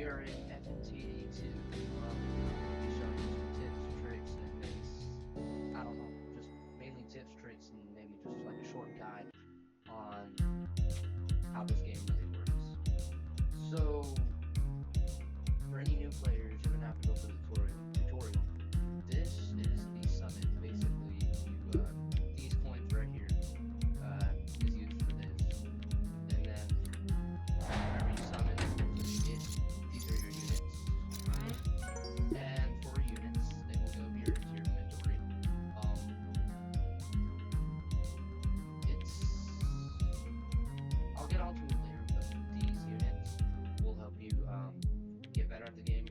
We are in FNTD 2. I'll be showing you some tips, tricks, and maybe, I don't know, just mainly tips, tricks, and maybe just like a short guide on how this game really works. So, for any new players, you're going to have to go through the tutorial. This is the summit. Basically, these coins right here is used for this. And then, whenever you summon, these are your units. And for units, they will go here into your inventory. I'll get onto it later, but these units will help you get better at the game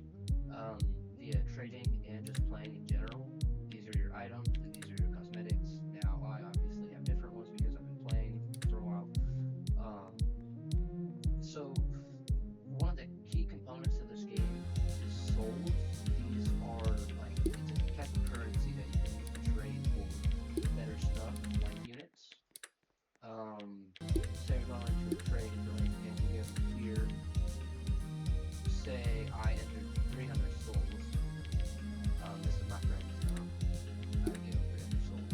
via trading and just playing in general. These are your items and these are your cosmetics. Now, I obviously have different ones because I've been playing for a while. So, one of the key components of this game is souls. These are like, it's a type of currency that you can use to trade for better stuff, like units. Say we're going to a trade, right, and you give here, say I entered 300 souls. This is my friend, I gave him 300 souls.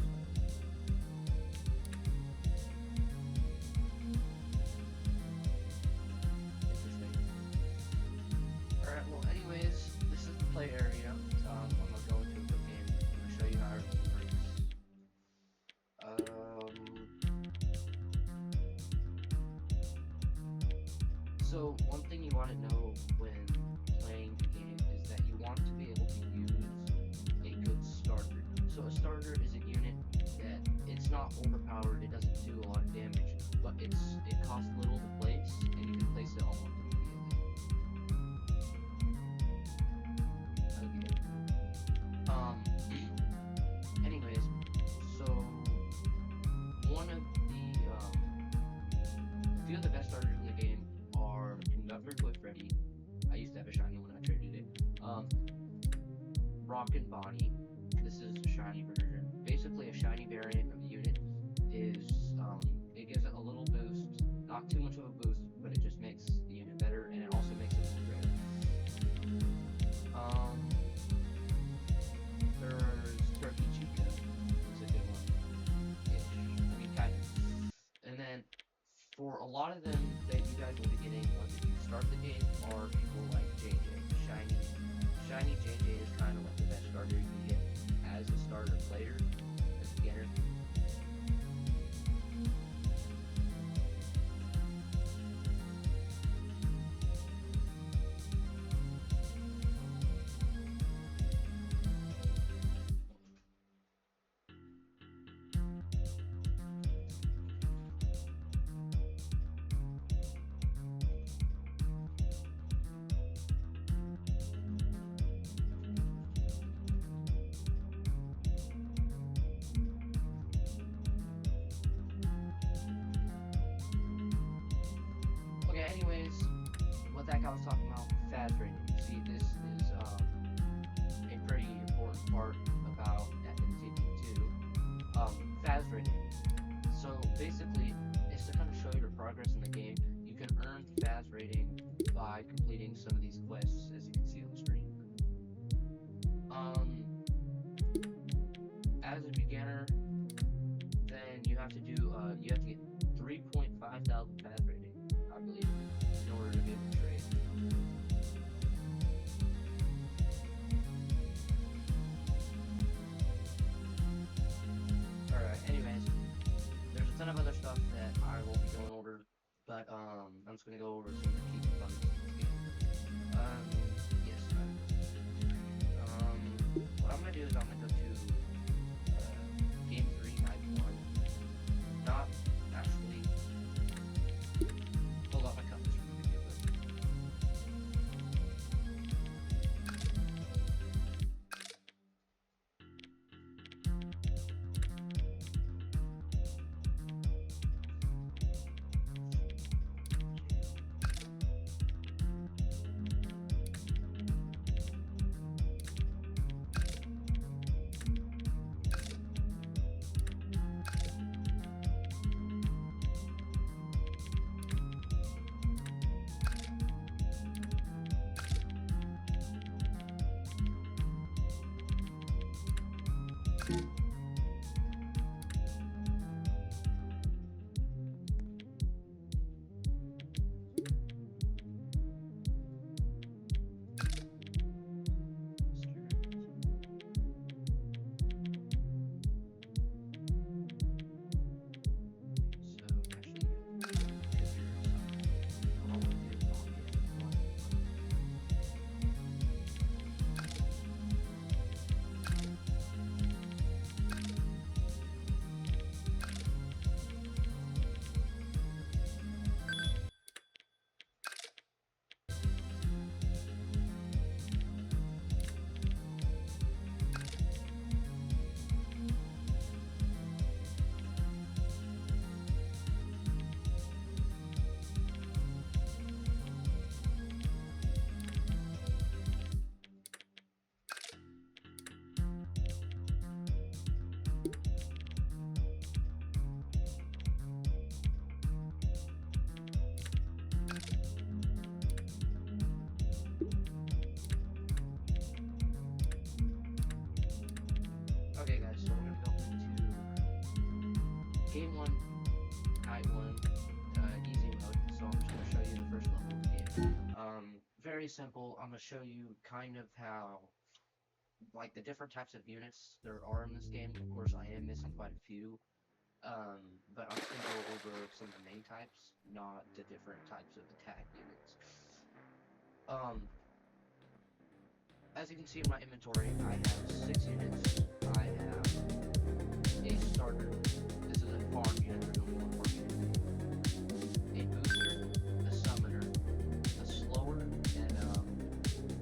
Interesting. Alright, well anyways, this is the play area. I'm gonna go into a quick game. I'm gonna show you how everything works. So one thing you want to know when playing the game is that you want to be able to use a good starter. So a starter is a unit that it's not overpowered, it doesn't do a lot of damage, but it costs little to place, and you can place it almost immediately. Anyways, so one of a few of the best starters in the game are Conductor Toy Freddy. I used to have a shiny when I traded it. Rock and Bonnie. This is a shiny version. Basically, a shiny variant of the unit is it gives it a little boost, not too much of a boost, but it just makes the unit better, and it also makes it more rare. There's Turkey Chica. It's a good one. Kind of. And then for a lot of them that you guys will be getting once you start the game are people like JJ. Shiny JJ is kind of like the best starter you can get as a starter player, as a beginner. Anyways, what that guy was talking about, fast rating. See, this is a pretty important part about FNTD 2. Fast rating. So basically, it's to kind of show you your progress in the game. You can earn fast rating by completing some of these quests, as you can see on the screen. As a beginner, then you have to do you have to get 3.5 thousand fast rating, I believe, in order to be able to trade. Alright, anyways, there's a ton of other stuff that I won't be going over, but I'm just gonna go over some of the key components of this game. Yes, what I'm gonna do is I'm gonna go to game 3, night 1. Not actually. Hold on, I cut this from the video, Okay, guys, so we're gonna go into game one, night one, easy mode. So I'm just gonna show you the first level of the game. Very simple. I'm gonna show you kind of how, like, the different types of units there are in this game. Of course, I am missing quite a few. But I'm just gonna go over some of the main types, not the different types of attack units. As you can see in my inventory, I have 6 units. I have a starter. This is a farm unit. There's only one farm unit. A booster, a summoner, a slower, and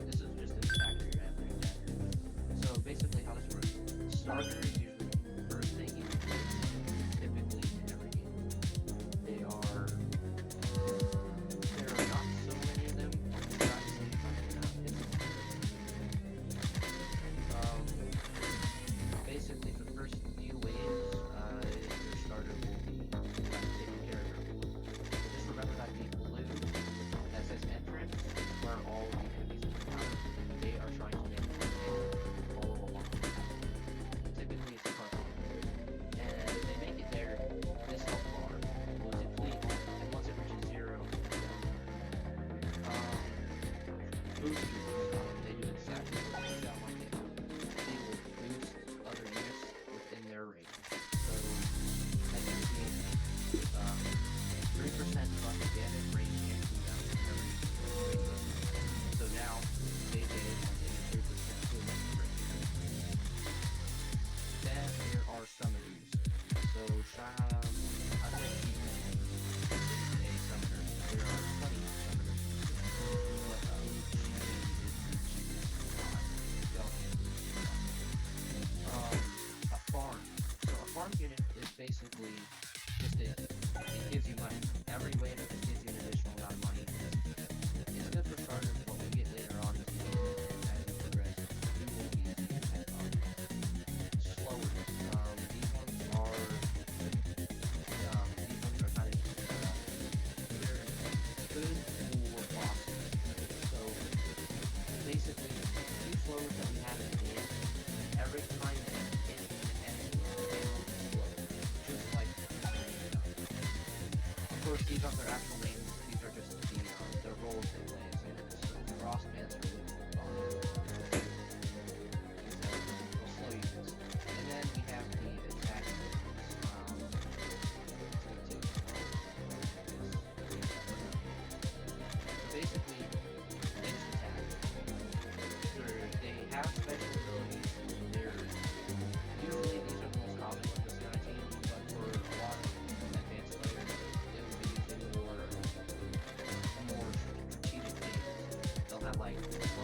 this is just an attacker, your average attacker. So basically, how this works: starter is usually the first thing you do, typically in every game. There are not so many of them. I'm trying to see if I can hit some. Basically, for the first few waves, your starter will be taking care of everyone. Just remember that the blue that says entrance, where all the enemies are, they are trying to make all along the path. Typically, it's a puzzle. And if they make it there, this health bar will deplete, and once it reaches 0, boosters, they do exactly what they sound like they do. They will boost other units within their range. So, as you can see, 3% plus damage range cancels out every range. So now, JJ has a 3% movement range. Then there are summoners. So, I think he is a summoner. There are plenty of summoners. But, a farm. So a farm unit is basically just it gives you money. Every wave it gives you an additional amount of money. It's good for starters, but we'll get later on in the game as we progress. We will be using it slower. These ones are kind of they're good for bosses. So basically, these slowers that we have in the game, every time they hit an enemy, they will explode. Just like of course, these aren't their actual names. These are just the roles they play as units. So Frost Pants are really good bosses. They'll slow units. And then we have the attack units. So basically, they just attack. They have special abilities. Usually these are the most common with this kind of team, but for a lot of advanced players, they will be using more strategic things. They'll have like slow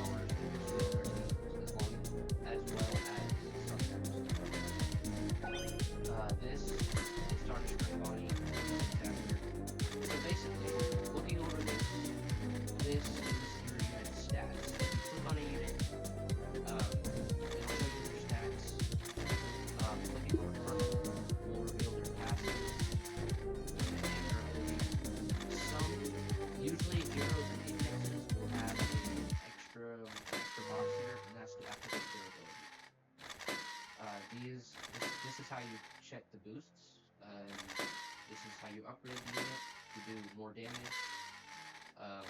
you upgrade the unit to do more damage, have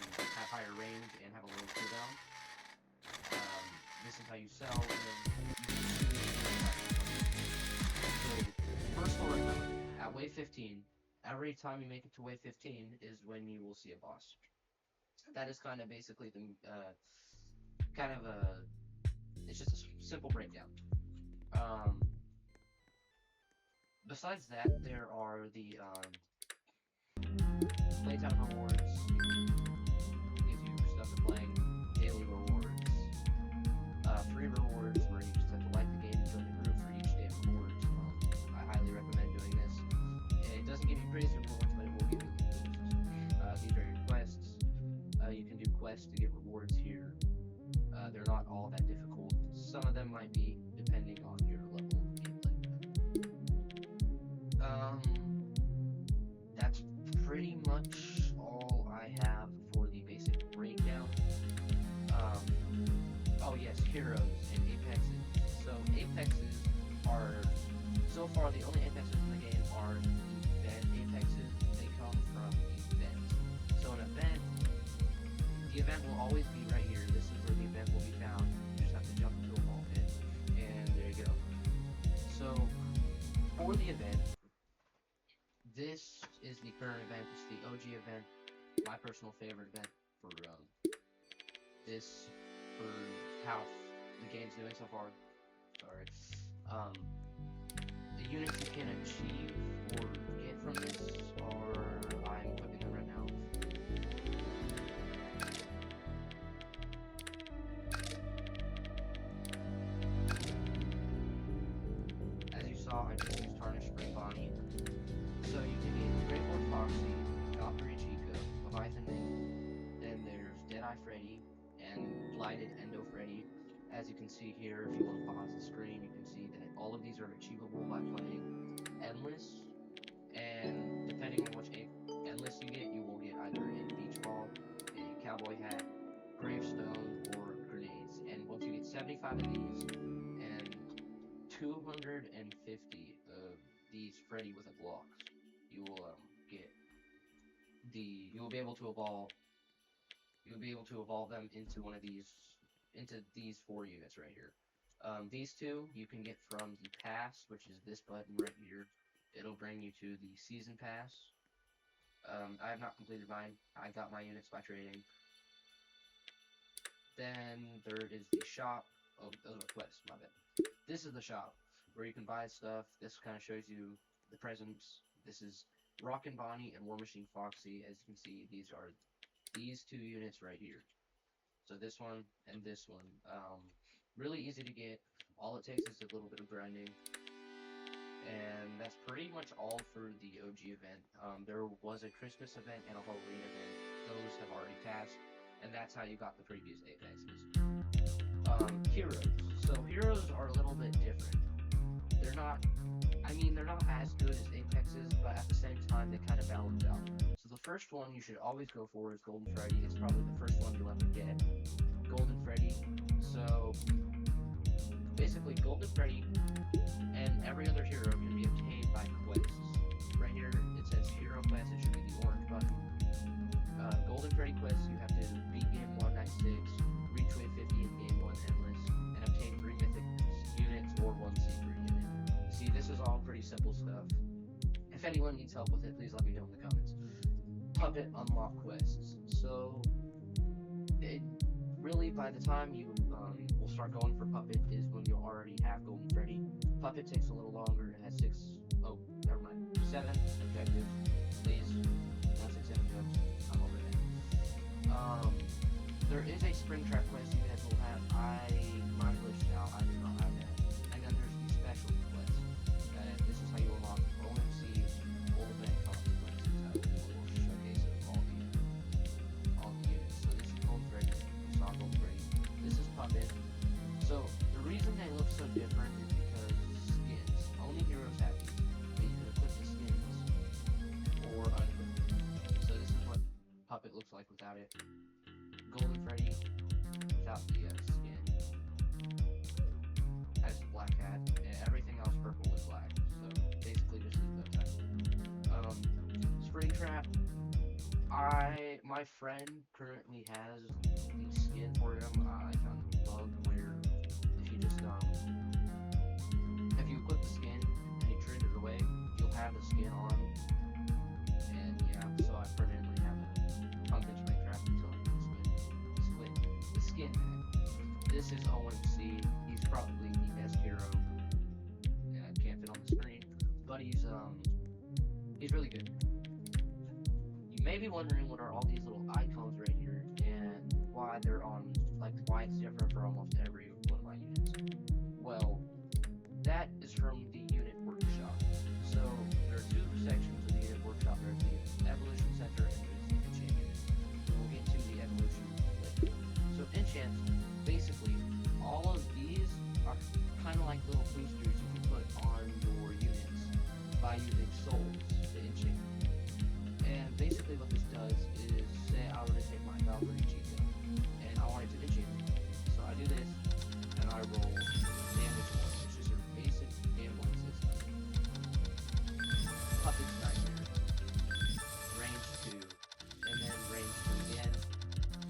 higher range, and have a lower cooldown. This is how you sell, and then so, first story mode, at wave 15, every time you make it to wave 15 is when you will see a boss. That is kind of basically the, it's just a simple breakdown. Besides that, there are the, playtime rewards, gives you stuff to playing, daily rewards, free rewards, where you just have to like the game and join the group for each day of rewards. I highly recommend doing this. It doesn't give you crazy rewards, but it will give you boosts. These are your quests. You can do quests to get rewards here. They're not all that difficult. Some of them might be, depending on your level of gameplay. That's pretty much all I have for the basic breakdown. Oh yes, heroes and apexes. So apexes are, so far the only apexes in the game are event apexes. They come from events. So an event, the event will always be right here. This is where the event will be found. You just have to jump into a ball pit, and there you go. So for the event, this is the current event. It's the OG event, my personal favorite event for this, for how the game's doing so far. Sorry. The units you can achieve or get from this are, I'm equipping them right now. As you saw, I just used Tarnished Spring Bonnie. So you can get Great Lord Foxy, Valkyrie Chica, Leviathan Ming, then there's Deadeye Freddy, and Blighted Endo Freddy. As you can see here, if you want to pause the screen, you can see that all of these are achievable by playing Endless, and depending on which Endless you get, you will get either a beach ball, a cowboy hat, gravestone, or grenades. And once you get 75 of these, and 250 of these Freddy with a Glock, you will you will be able to evolve them into one of these, into these 4 units right here. These two you can get from the pass, which is this button right here. It'll bring you to the season pass. I have not completed mine. I got my units by trading. Then there is the shop. Oh, those are quests, my bad. This is the shop where you can buy stuff. This kind of shows you the presents. This is Rockin' Bonnie and War Machine Foxy. As you can see, these are these 2 units right here. So this one and this one. Really easy to get. All it takes is a little bit of grinding. And that's pretty much all for the OG event. There was a Christmas event and a Halloween event. Those have already passed. And that's how you got the previous apexes. Heroes. So heroes are a little bit different. They're not, they're not as good as apexes, but at the same time, they kind of balance out. So the first one you should always go for is Golden Freddy. It's probably the first one you'll ever get. Golden Freddy. So basically, Golden Freddy and every other hero can be obtained by quests. Right here, it says Hero Quest. It should be the orange button. Golden Freddy quests, you have to beat game 196, reach wave 50 in game 1 Endless, and obtain 3 mythic units or 1 secret unit. See, this is all pretty simple stuff. If anyone needs help with it, please let me know in the comments. Puppet unlock quests. So, really, by the time you will start going for Puppet is when you'll already have Golden Freddy. Puppet takes a little longer. It has 7 objectives. Please, 1, 6, 7 objectives. I'm over it. There is a Springtrap quest you guys will have. Mine glitched out. I do not have that. And then there's the special quest. This is how you unlock OMC Old Man Consequences. I will do a little showcase of all the units. So this is Golden Freddy. You saw Golden Freddy. This is Puppet. So the reason they look so different is because skins. Only heroes have these, but you can equip the skins or unequip them. So this is what Puppet looks like without it. Golden Freddy without the skin. Has a black hat, and everything else purple with black. So basically just leave those out. trap, my friend currently has the skin for him. I found a bug where if you just if you equip the skin and you trade it away, you'll have the skin on. And yeah, so I permanently have a pumpkin spring trap until I can swing the skin back. This is OMC. He's probably the best hero. Yeah, I can't fit on the screen, but he's really good. You may be wondering what are all these little icons right here and why they're on, like why it's different for almost every one of my units. Well, that is from the unit workshop. So there are two sections of the unit workshop. There's the evolution center and there's the enchant unit. We'll get to the evolution later. So enchants, basically, all of these are kind of like little boosters you can put on your units by using souls to enchant. And basically what this does is, say I were to take my Valkyrie Chica and I wanted to enchant it. So I do this and I roll damage 1, which is your basic gambling system. Puppet Sniper, range 2, and then range 2 again,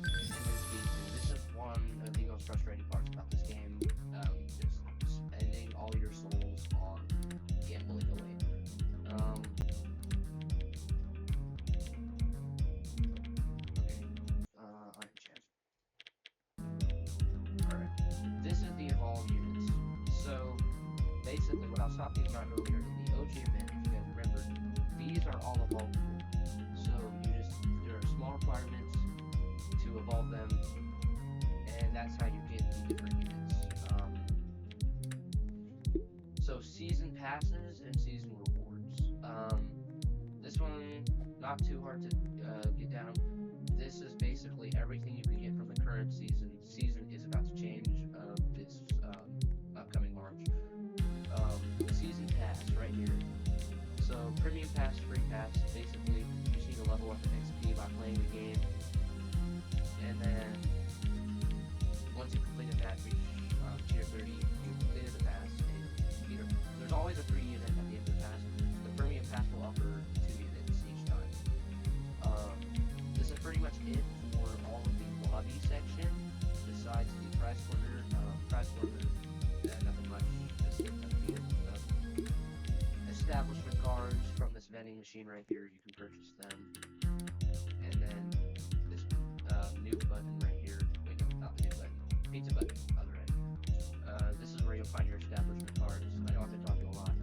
and then speed 2. This is one of the most frustrating parts about this game, just spending all your souls on gambling away. Alright, this is the evolved units. So, basically, what I was talking about earlier in the OG event, if you guys remember, these are all evolvable. So, there are small requirements to evolve them, and that's how you get the different units. So, season passes and season rewards. This one, not too hard to get down. This is basically everything you can get from the current season. Season is about to change this upcoming March. The season pass right here. So premium pass, free pass. Basically, you just need to level up an XP by playing the game, and then once you completed that, reach tier 30, you completed the pass, and there's always a free unit at the end of the pass. The premium pass will offer 2 units each time. This is pretty much it for all of the lobby section, besides the prize corner. Nothing much, just establishment cards from this vending machine right here, you can purchase them. And then this new button right here, wait no, not the new button, pizza button, other end. This is where you'll find your establishment cards. I know I've been talking a lot.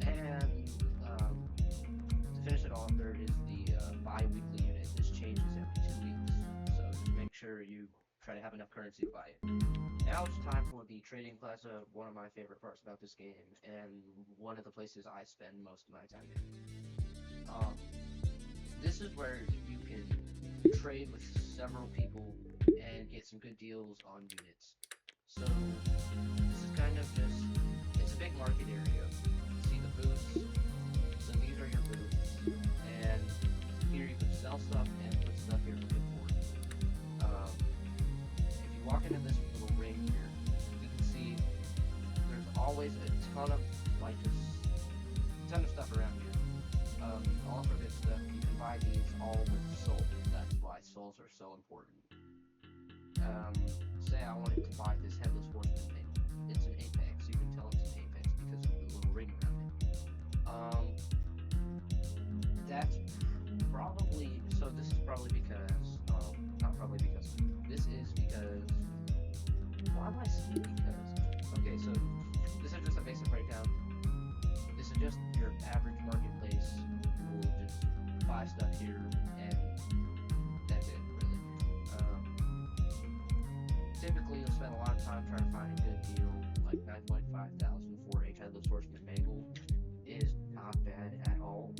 And to finish it off, there is the bi-weekly unit. This changes every 2 weeks, so just make sure you try to have enough currency to buy it. Now it's time for the trading plaza, one of my favorite parts about this game, and one of the places I spend most of my time in. This is where you can trade with several people and get some good deals on units. So this is kind of just, it's a big market area. See the booths? So these are your booths, and here you can sell stuff and put stuff here to get for it. If you walk into this little ring here, you can see there's always a ton of stuff around here. All for good stuff. You can buy these all with souls. That's why souls are so important. Say I wanted to buy this headless horseman thing. It's an apex. You can tell it's an apex because of the little ring around it. That's probably, so this is probably because, not probably because, this is because, why am I saying because? Okay, so this is just a basic breakdown. This is just your average marketplace. You will just buy stuff here, and that's it, really. Typically, you'll spend a lot of time trying to find a good deal, like 9.5 thousand for a headless horseman mangle is not bad at all.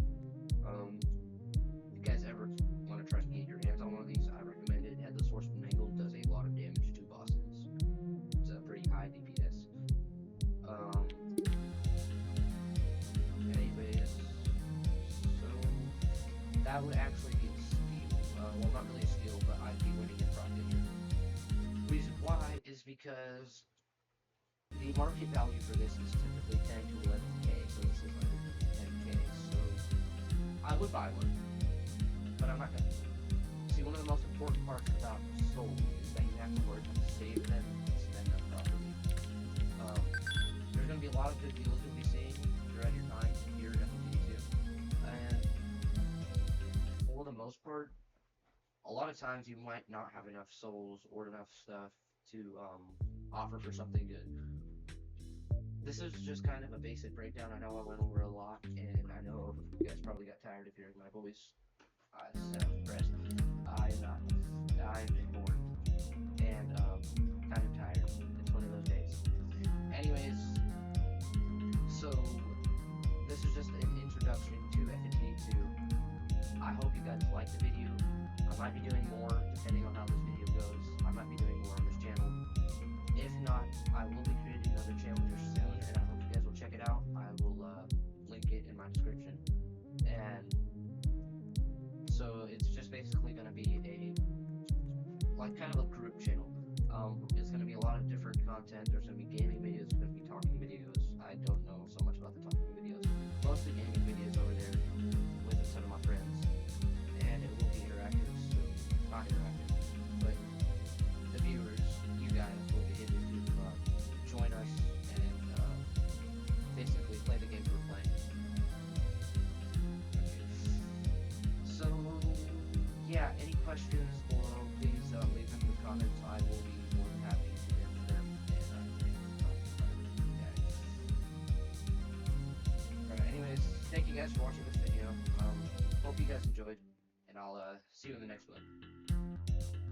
If you guys ever want to try to get your hands on one of these, I recommend it. Headless horseman mangle does a lot of damage to bosses. It's a pretty high DPS. Anyways, so that would actually be a steal. Well, not really a steal, but I'd be winning in profit here. Reason why is because the market value for this is typically 10 to 11k, so this is under 10k. So I would buy one, but I'm not gonna. See, one of the most important parts about souls is that you have to learn how to save them and spend them properly. Um, there's gonna be a lot of good deals you'll be seeing throughout your time here at FNTD 2, and for the most part, a lot of times you might not have enough souls or enough stuff to offer for something good. This is just kind of a basic breakdown. I know I went over a lot, and I know you guys probably got tired of hearing my voice. I sound depressed. I'm not. I'm bored and kind of tired. It's one of those days. Anyways, so this is just an introduction to FNTD 2. I hope you guys like the video. I might be doing more depending on how this video goes. I might be doing more on this channel. If not, I will be creating another channel just soon, and I hope you guys will check it out. I will link it in my description. And so it's just basically going to be kind of a group channel. It's going to be a lot of different content. There's going to be gaming videos, there's going to be talking videos. I don't know so much about the talking videos. Mostly gaming videos over there with a ton of my friends. And it will be interactive, so not interactive, but the viewers, you guys, will be able to join us and basically play the games we're playing. So, yeah, any questions, or please leave them in the comments. I will be more than happy to answer them. And Alright, anyways, thank you guys for watching this video. Hope you guys enjoyed, and I'll see you in the next one.